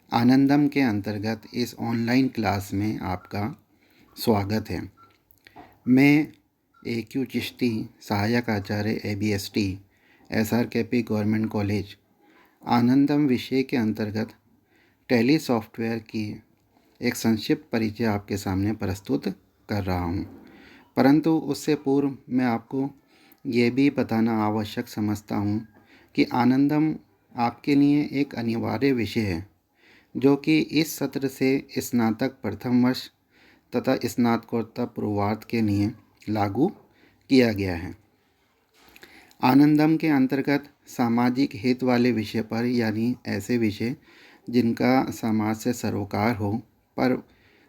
आनंदम के अंतर्गत इस ऑनलाइन क्लास में आपका स्वागत है। मैं AQ चिश्ती, सहायक आचार्य ABST, SRKP गवर्नमेंट कॉलेज, आनंदम विषय के अंतर्गत टैली सॉफ्टवेयर की एक संक्षिप्त परिचय आपके सामने प्रस्तुत कर रहा हूँ। परंतु उससे पूर्व मैं आपको ये भी बताना आवश्यक समझता हूँ कि आनंदम आपके लिए एक अनिवार्य विषय है, जो कि इस सत्र से स्नातक प्रथम वर्ष तथा स्नातकोत्तर पूर्वार्ध के लिए लागू किया गया है। आनंदम के अंतर्गत सामाजिक हित वाले विषय पर, यानी ऐसे विषय जिनका समाज से सरोकार हो पर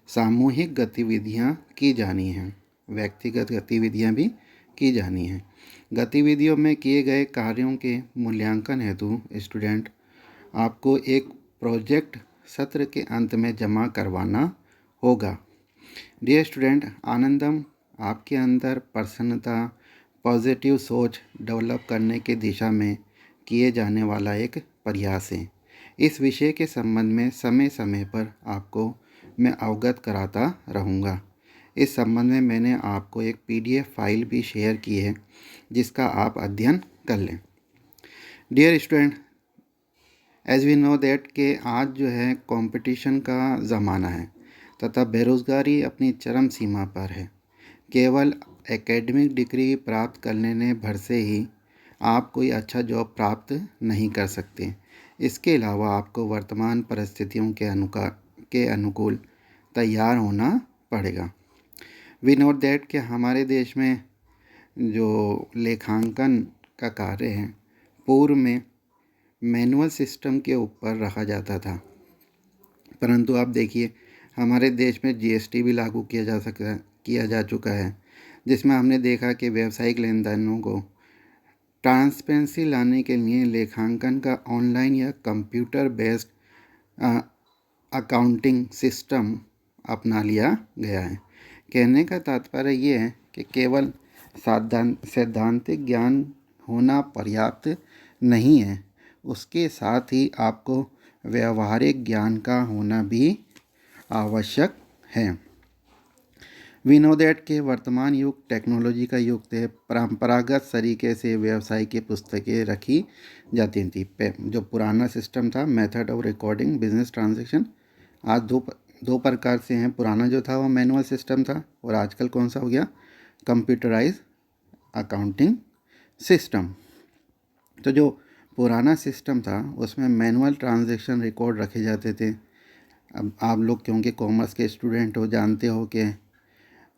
सामूहिक गतिविधियां की जानी हैं, व्यक्तिगत गतिविधियां भी की जानी हैं। गतिविधियों में किए गए कार्यों के मूल्यांकन हेतु स्टूडेंट आपको एक प्रोजेक्ट सत्र के अंत में जमा करवाना होगा। डियर स्टूडेंट, आनंदम आपके अंदर प्रसन्नता, पॉजिटिव सोच डेवलप करने की दिशा में किए जाने वाला एक प्रयास है। इस विषय के संबंध में समय समय पर आपको मैं अवगत कराता रहूँगा। इस संबंध में मैंने आपको एक PDF फाइल भी शेयर की है, जिसका आप अध्ययन कर लें। Dear student, as we know that कि आज जो है कंपटीशन का ज़माना है तथा बेरोज़गारी अपनी चरम सीमा पर है। केवल एकेडमिक डिग्री प्राप्त करने भर से ही आप कोई अच्छा जॉब प्राप्त नहीं कर सकते। इसके अलावा आपको वर्तमान परिस्थितियों के अनुकूल तैयार होना पड़ेगा। वी नो दैट कि हमारे देश में जो लेखांकन का कार्य है, पूर्व में मैनुअल सिस्टम के ऊपर रखा जाता था, परंतु आप देखिए हमारे देश में GST भी लागू किया जा चुका है, जिसमें हमने देखा कि व्यावसायिक लेन देनों को ट्रांसपेरेंसी लाने के लिए लेखांकन का ऑनलाइन या कंप्यूटर बेस्ड अकाउंटिंग सिस्टम अपना लिया गया है। कहने का तात्पर्य ये है कि केवल सैद्धांतिक ज्ञान होना पर्याप्त नहीं है, उसके साथ ही आपको व्यावहारिक ज्ञान का होना भी आवश्यक है। वी नो दैट के वर्तमान युग टेक्नोलॉजी का युग है। परंपरागत तरीके से व्यवसाय की पुस्तकें रखी जाती थी। जो पुराना सिस्टम था, method of recording business transaction, आज दो प्रकार से हैं। पुराना जो था वो मैनुअल सिस्टम था, और आजकल कौन सा हो गया, कंप्यूटराइज अकाउंटिंग सिस्टम। तो जो पुराना सिस्टम था उसमें मैनुअल ट्रांजैक्शन रिकॉर्ड रखे जाते थे। अब आप लोग क्योंकि कॉमर्स के स्टूडेंट हो, जानते हो कि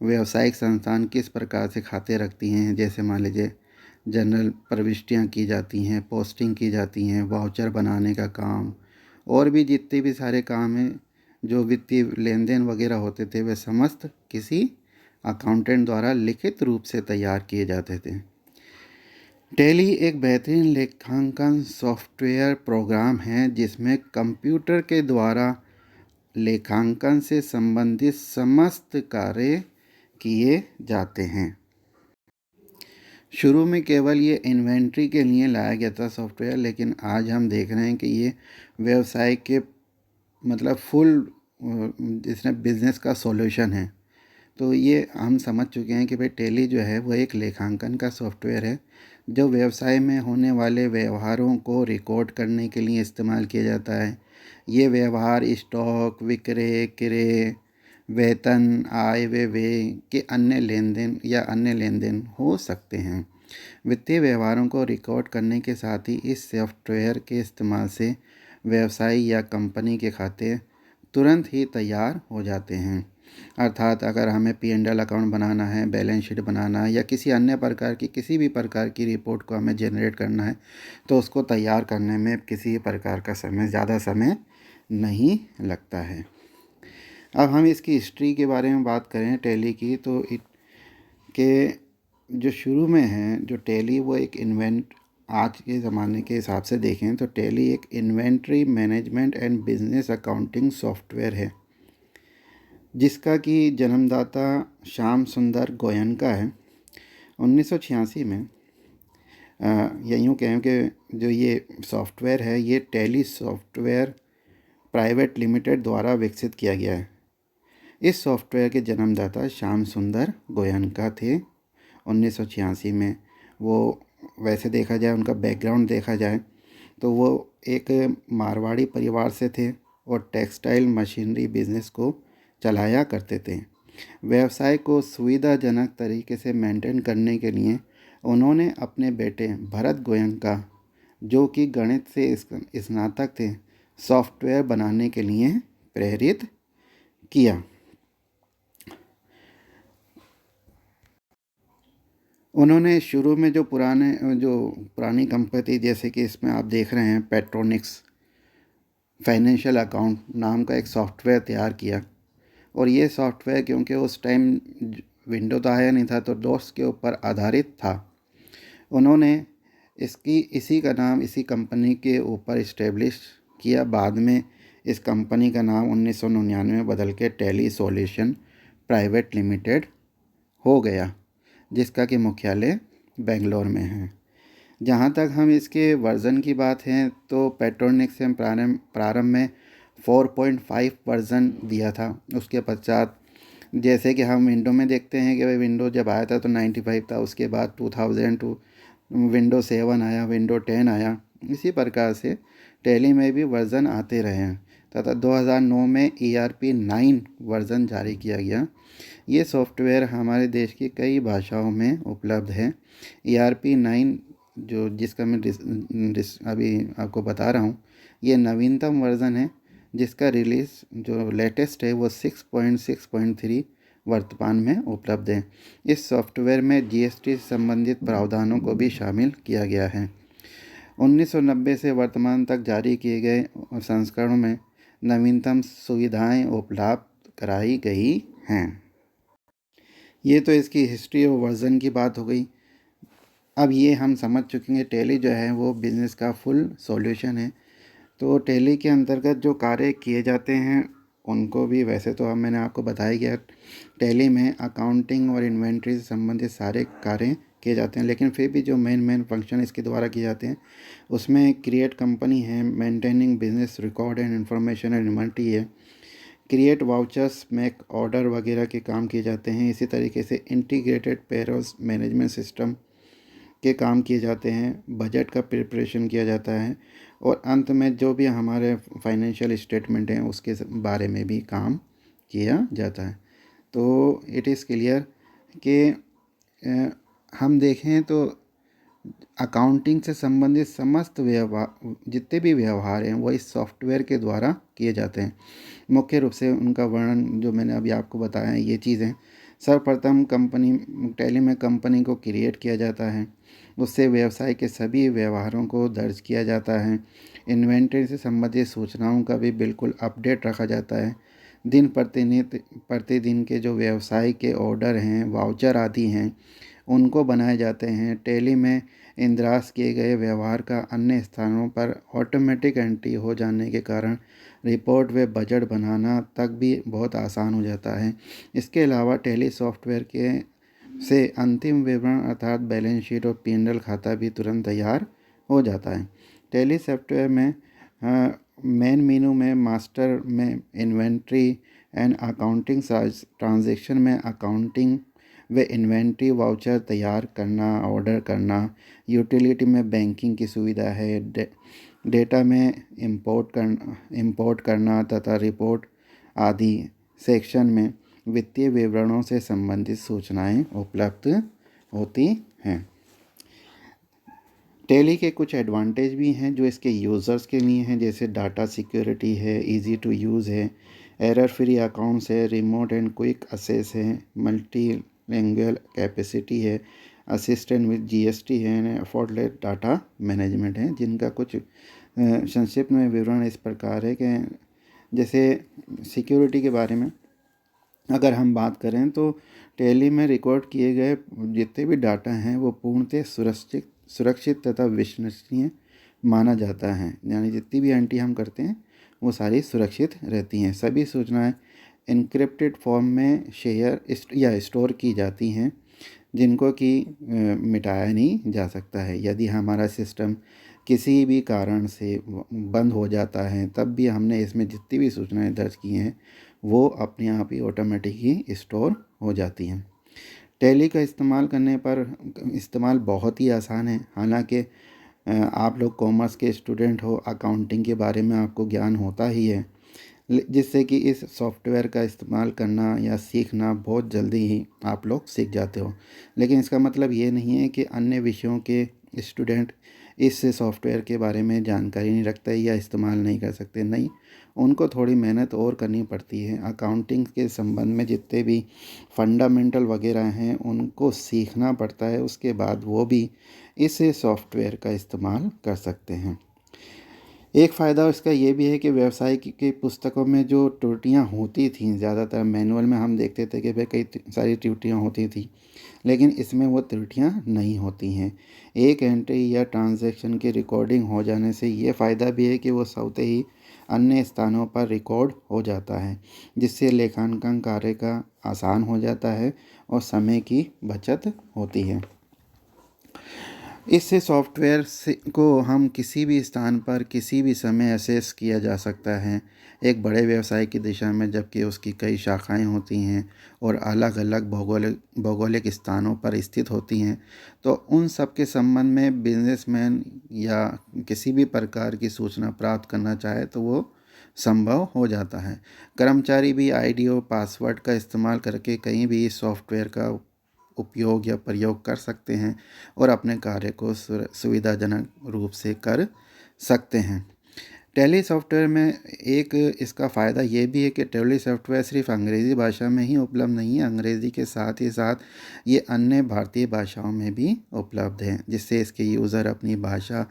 व्यावसायिक संस्थान किस प्रकार से खाते रखती हैं। जैसे मान लीजिए जनरल प्रविष्टियाँ की जाती हैं, पोस्टिंग की जाती हैं, वाउचर बनाने का काम, और भी जितने भी सारे काम हैं जो वित्तीय लेन देन वगैरह होते थे, वे समस्त किसी अकाउंटेंट द्वारा लिखित रूप से तैयार किए जाते थे। टैली एक बेहतरीन लेखांकन सॉफ्टवेयर प्रोग्राम है जिसमें कंप्यूटर के द्वारा लेखांकन से संबंधित समस्त कार्य किए जाते हैं। शुरू में केवल ये इन्वेंट्री के लिए लाया गया था सॉफ्टवेयर, लेकिन आज हम देख रहे हैं कि ये व्यवसाय के मतलब फुल इसमें बिजनेस का सॉल्यूशन है। तो ये हम समझ चुके हैं कि भाई टैली जो है वो एक लेखांकन का सॉफ्टवेयर है, जो व्यवसाय में होने वाले व्यवहारों को रिकॉर्ड करने के लिए इस्तेमाल किया जाता है। ये व्यवहार स्टॉक, विक्रय, क्रय, वेतन, आय व्यय के अन्य लेन देन हो सकते हैं। वित्तीय व्यवहारों को रिकॉर्ड करने के साथ ही इस सॉफ्टवेयर के इस्तेमाल से व्यवसाय या कंपनी के खाते तुरंत ही तैयार हो जाते हैं। अर्थात अगर हमें P&L अकाउंट बनाना है, बैलेंस शीट बनाना है, या किसी अन्य प्रकार की किसी भी प्रकार की रिपोर्ट को हमें जनरेट करना है, तो उसको तैयार करने में किसी प्रकार का ज़्यादा समय नहीं लगता है। अब हम इसकी हिस्ट्री के बारे में बात करें टैली की, तो के जो शुरू में है जो टैली, वो एक आज के ज़माने के हिसाब से देखें तो टैली एक inventory management and business accounting software है, जिसका कि जन्मदाता श्याम सुंदर गोयनका है। 1986 में या यूँ कहें कि जो ये सॉफ्टवेयर है, ये टैली सॉफ्टवेयर प्राइवेट लिमिटेड द्वारा विकसित किया गया है। इस सॉफ्टवेयर के जन्मदाता श्याम सुंदर गोयनका थे 1986 में। वो वैसे देखा जाए, उनका बैकग्राउंड देखा जाए तो वो एक मारवाड़ी परिवार से थे और टेक्सटाइल मशीनरी बिजनेस को चलाया करते थे। व्यवसाय को सुविधाजनक तरीके से मेंटेन करने के लिए उन्होंने अपने बेटे भरत गोयनका, जो कि गणित से स्नातक थे, सॉफ्टवेयर बनाने के लिए प्रेरित किया। उन्होंने शुरू में जो पुरानी कंपनी, जैसे कि इसमें आप देख रहे हैं पेट्रोनिक्स फाइनेंशियल अकाउंट नाम का एक सॉफ्टवेयर तैयार किया। और ये सॉफ्टवेयर क्योंकि उस टाइम विंडो तो आया नहीं था, तो डॉस के ऊपर आधारित था। उन्होंने इसी का नाम इसी कंपनी के ऊपर इस्टेब्लिश किया। बाद में इस कंपनी का नाम 1999 में बदल के टेली सॉल्यूशन प्राइवेट लिमिटेड हो गया, जिसका कि मुख्यालय बेंगलोर में है। जहाँ तक हम इसके वर्ज़न की बात है तो पेट्रोनिक्स से प्रारंभ में 4.5 वर्ज़न दिया था। उसके पश्चात जैसे कि हम विंडो में देखते हैं कि भाई विंडो जब आया था तो 95 था, उसके बाद 2002 विंडो 7 आया, विंडो 10 आया। इसी प्रकार से टेली में भी वर्ज़न आते रहे हैं तथा 2009 में ERP 9 वर्ज़न जारी किया गया। ये सॉफ्टवेयर हमारे देश की कई भाषाओं में उपलब्ध है। ERP 9 जिसका मैं अभी आपको बता रहा हूँ, ये नवीनतम वर्ज़न है, जिसका रिलीज़ जो लेटेस्ट है वो 6.6.3 वर्तमान में उपलब्ध है। इस सॉफ्टवेयर में GST से संबंधित प्रावधानों को भी शामिल किया गया है। 1990 से वर्तमान तक जारी किए गए संस्करणों में नवीनतम सुविधाएं उपलब्ध कराई गई हैं। ये तो इसकी हिस्ट्री और वर्ज़न की बात हो गई। अब ये हम समझ चुके हैं टैली जो है वो बिज़नेस का फुल सॉल्यूशन है। तो टैली के अंतर्गत जो कार्य किए जाते हैं उनको भी वैसे तो अब मैंने आपको बताया गया, टैली में अकाउंटिंग और इन्वेंट्री से संबंधित सारे कार्य किए जाते हैं, लेकिन फिर भी जो मेन फंक्शन इसके द्वारा किए जाते हैं उसमें क्रिएट कंपनी है, maintaining business record and information and inventory है, क्रिएट वाउचर्स, मेक ऑर्डर वगैरह के काम किए जाते हैं। इसी तरीके से इंटीग्रेटेड पेरोल्स मैनेजमेंट सिस्टम के काम किए जाते हैं, बजट का प्रिपरेशन किया जाता है और अंत में जो भी हमारे फाइनेंशियल स्टेटमेंट हैं उसके बारे में भी काम किया जाता है। तो इट इज़ क्लियर कि हम देखें तो अकाउंटिंग से संबंधित समस्त व्यवहार, जितने भी व्यवहार हैं वो इस सॉफ्टवेयर के द्वारा किए जाते हैं। मुख्य रूप से उनका वर्णन जो मैंने अभी आपको बताया है, ये चीज़ें सर्वप्रथम टैली में कंपनी को क्रिएट किया जाता है, उससे व्यवसाय के सभी व्यवहारों को दर्ज किया जाता है। इन्वेंट्री से संबंधित सूचनाओं का भी बिल्कुल अपडेट रखा जाता है। दिन प्रतिदिन के जो व्यवसाय के ऑर्डर हैं, वाउचर आदि हैं, उनको बनाए जाते हैं। टैली में इंद्रास किए गए व्यवहार का अन्य स्थानों पर ऑटोमेटिक एंट्री हो जाने के कारण रिपोर्ट व बजट बनाना तक भी बहुत आसान हो जाता है। इसके अलावा टैली सॉफ्टवेयर के से अंतिम विवरण अर्थात बैलेंस शीट और P&L खाता भी तुरंत तैयार हो जाता है। टैली सॉफ्टवेयर में मेन मेनू में मास्टर में इन्वेंट्री एंड अकाउंटिंग ट्रांजैक्शन में अकाउंटिंग व इन्वेंट्री वाउचर तैयार करना, ऑर्डर करना, यूटिलिटी में बैंकिंग की सुविधा है, डेटा में इंपोर्ट करना तथा रिपोर्ट आदि सेक्शन में वित्तीय विवरणों से संबंधित सूचनाएं उपलब्ध होती हैं। टैली के कुछ एडवांटेज भी हैं जो इसके यूज़र्स के लिए हैं, जैसे डाटा सिक्योरिटी है, इजी टू यूज़ है, एरर फ्री अकाउंट्स है, रिमोट एंड क्विक असेस है, मल्टी लैंग्वेज कैपेसिटी है, असिस्टेंट विद GST है, एफर्टलेस डाटा मैनेजमेंट है। जिनका कुछ संक्षिप्त में विवरण इस प्रकार है कि जैसे सिक्योरिटी के बारे में अगर हम बात करें तो टैली में रिकॉर्ड किए गए जितने भी डाटा हैं वो पूर्णतः सुरक्षित तथा विश्वसनीय माना जाता है। यानी जितनी भी एंट्री हम करते हैं वो सारी सुरक्षित रहती हैं। सभी सूचनाएं इनक्रिप्टेड फॉर्म में शेयर या स्टोर की जाती हैं, जिनको कि मिटाया नहीं जा सकता है। यदि हमारा सिस्टम किसी भी कारण से बंद हो जाता है, तब भी हमने इसमें जितनी भी सूचनाएं दर्ज की हैं वो अपने आप ही ऑटोमेटिक ही स्टोर हो जाती हैं। टैली का इस्तेमाल करने पर इस्तेमाल बहुत ही आसान है। हालांकि आप लोग कॉमर्स के स्टूडेंट हो, अकाउंटिंग के बारे में आपको ज्ञान होता ही है, जिससे कि इस सॉफ्टवेयर का इस्तेमाल करना या सीखना बहुत जल्दी ही आप लोग सीख जाते हो। लेकिन इसका मतलब ये नहीं है कि अन्य विषयों के स्टूडेंट इस सॉफ्टवेयर के बारे में जानकारी नहीं रखते या इस्तेमाल नहीं कर सकते। नहीं, उनको थोड़ी मेहनत और करनी पड़ती है। अकाउंटिंग के संबंध में जितने भी फंडामेंटल वगैरह हैं उनको सीखना पड़ता है, उसके बाद वो भी इस सॉफ्टवेयर का इस्तेमाल कर सकते हैं। एक फ़ायदा इसका ये भी है कि व्यवसाय की पुस्तकों में जो त्रुटियां होती थीं, ज़्यादातर मैनुअल में हम देखते थे कि भाई कई सारी त्रुटियां होती थी, लेकिन इसमें वो त्रुटियां नहीं होती हैं। एक एंट्री या ट्रांजैक्शन की रिकॉर्डिंग हो जाने से ये फ़ायदा भी है कि वो स्वतः ही अन्य स्थानों पर रिकॉर्ड हो जाता है, जिससे लेखांकन कार्य का आसान हो जाता है और समय की बचत होती है। इससे सॉफ्टवेयर से को हम किसी भी स्थान पर किसी भी समय एक्सेस किया जा सकता है, एक बड़े व्यवसाय की दिशा में, जबकि उसकी कई शाखाएं होती हैं और अलग अलग भौगोलिक स्थानों पर स्थित होती हैं। तो उन सब के संबंध में बिजनेसमैन या किसी भी प्रकार की सूचना प्राप्त करना चाहे तो वो संभव हो जाता है। कर्मचारी भी आईडी और पासवर्ड का इस्तेमाल करके कहीं भी इस सॉफ्टवेयर का उपयोग या प्रयोग कर सकते हैं और अपने कार्य को सुविधाजनक रूप से कर सकते हैं। टैली सॉफ्टवेयर में एक इसका फ़ायदा ये भी है कि टैली सॉफ्टवेयर सिर्फ अंग्रेज़ी भाषा में ही उपलब्ध नहीं है, अंग्रेज़ी के साथ ही साथ ये अन्य भारतीय भाषाओं में भी उपलब्ध है, जिससे इसके यूज़र अपनी भाषा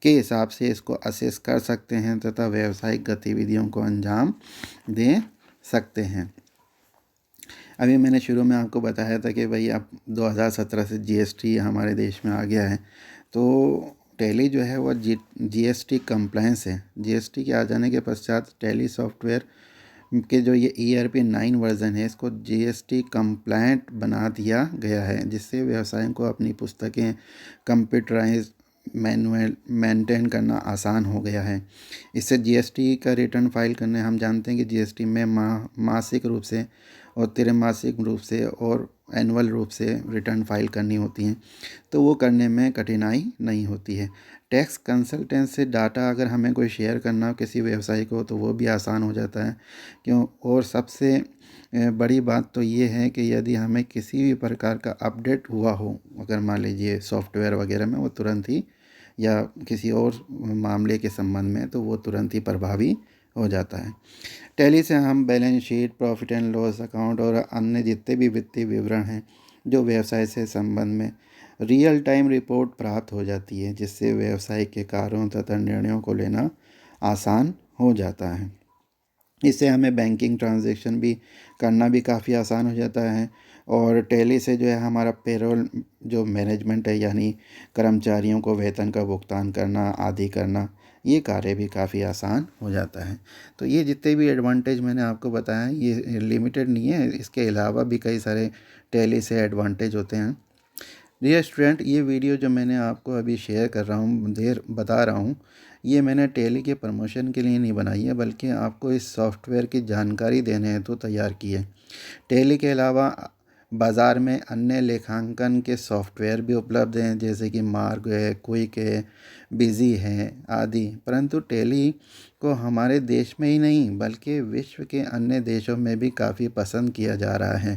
के हिसाब से इसको असेस कर सकते हैं तथा व्यावसायिक गतिविधियों को अंजाम दे सकते हैं। अभी मैंने शुरू में आपको बताया था कि भाई अब 2017 से जीएसटी हमारे देश में आ गया है, तो टैली जो है वो जीएसटी कंप्लायंस है। जीएसटी के आ जाने के पश्चात टैली सॉफ्टवेयर के जो ये ERP 9 वर्ज़न है, इसको जीएसटी कंप्लायंट बना दिया गया है, जिससे व्यवसायों को अपनी पुस्तकें कंप्यूटराइज मैनुअल मेंटेन करना आसान हो गया है। इससे जीएसटी का रिटर्न फाइल करने, हम जानते हैं कि जीएसटी में मासिक रूप से और त्रैमासिक रूप से और एनुअल रूप से रिटर्न फाइल करनी होती हैं, तो वो करने में कठिनाई नहीं होती है। टैक्स कंसल्टेंट से डाटा अगर हमें कोई शेयर करना हो किसी व्यवसायी को, तो वो भी आसान हो जाता है। क्यों? और सबसे बड़ी बात तो ये है कि यदि हमें किसी भी प्रकार का अपडेट हुआ हो, अगर मान लीजिए सॉफ्टवेयर वगैरह में, वो तुरंत ही, या किसी और मामले के संबंध में, तो वो तुरंत ही प्रभावी हो जाता है। टैली से हम balance sheet, profit and loss account और अन्य जितने भी वित्तीय विवरण हैं जो व्यवसाय से संबंध में, रियल टाइम रिपोर्ट प्राप्त हो जाती है, जिससे व्यवसाय के कार्यों तथा निर्णयों को लेना आसान हो जाता है। इससे हमें बैंकिंग ट्रांजैक्शन भी करना भी काफ़ी आसान हो जाता है। और टैली से जो है हमारा पेरोल जो मैनेजमेंट है, यानी कर्मचारियों को वेतन का भुगतान करना आदि करना, ये कार्य भी काफ़ी आसान हो जाता है। तो ये जितने भी एडवांटेज मैंने आपको बताया, ये लिमिटेड नहीं है, इसके अलावा भी कई सारे टैली से एडवांटेज होते हैं। डियर स्टूडेंट, ये वीडियो जो मैंने आपको अभी शेयर कर रहा हूँ, बता रहा हूँ, ये मैंने टैली के प्रमोशन के लिए नहीं बनाई है, बल्कि आपको इस सॉफ्टवेयर की जानकारी देने हेतु तैयार की है। टैली के अलावा बाज़ार में अन्य लेखांकन के सॉफ्टवेयर भी उपलब्ध हैं, जैसे कि मार्ग है, क्विक है, बिजी है आदि, परंतु टैली को हमारे देश में ही नहीं बल्कि विश्व के अन्य देशों में भी काफ़ी पसंद किया जा रहा है।